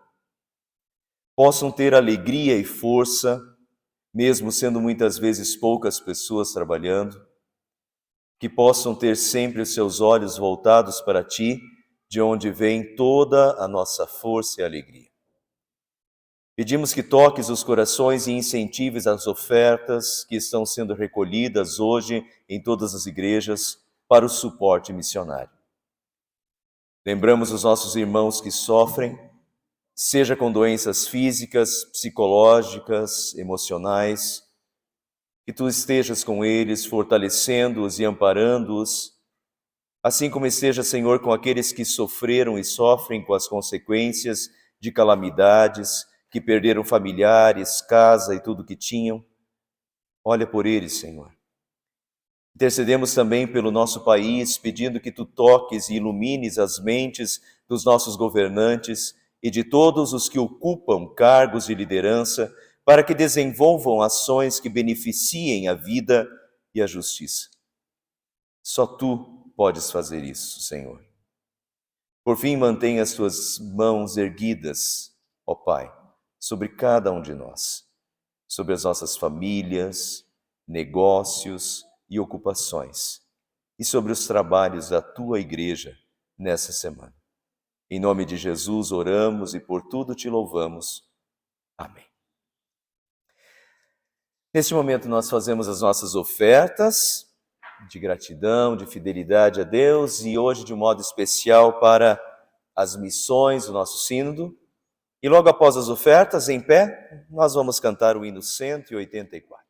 possam ter alegria e força, mesmo sendo muitas vezes poucas pessoas trabalhando, que possam ter sempre os seus olhos voltados para Ti, de onde vem toda a nossa força e alegria. Pedimos que toques os corações e incentives as ofertas que estão sendo recolhidas hoje em todas as igrejas para o suporte missionário. Lembramos os nossos irmãos que sofrem, seja com doenças físicas, psicológicas, emocionais, que Tu estejas com eles, fortalecendo-os e amparando-os, assim como esteja, Senhor, com aqueles que sofreram e sofrem com as consequências de calamidades, que perderam familiares, casa e tudo que tinham. Olha por eles, Senhor. Intercedemos também pelo nosso país, pedindo que Tu toques e ilumines as mentes dos nossos governantes e de todos os que ocupam cargos de liderança, para que desenvolvam ações que beneficiem a vida e a justiça. Só Tu podes fazer isso, Senhor. Por fim, mantenha as Tuas mãos erguidas, ó Pai, sobre cada um de nós, sobre as nossas famílias, negócios e ocupações, e sobre os trabalhos da Tua igreja nessa semana. Em nome de Jesus oramos e por tudo Te louvamos. Amém. Neste momento nós fazemos as nossas ofertas de gratidão, de fidelidade a Deus, e hoje de um modo especial para as missões do nosso sínodo. E logo após as ofertas, em pé, nós vamos cantar o hino 184.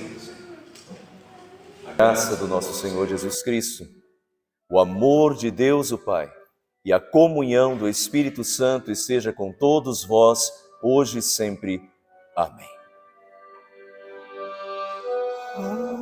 paciência. A graça do nosso Senhor Jesus Cristo, o amor de Deus o Pai e a comunhão do Espírito Santo esteja com todos vós, hoje e sempre. Amém. Amém.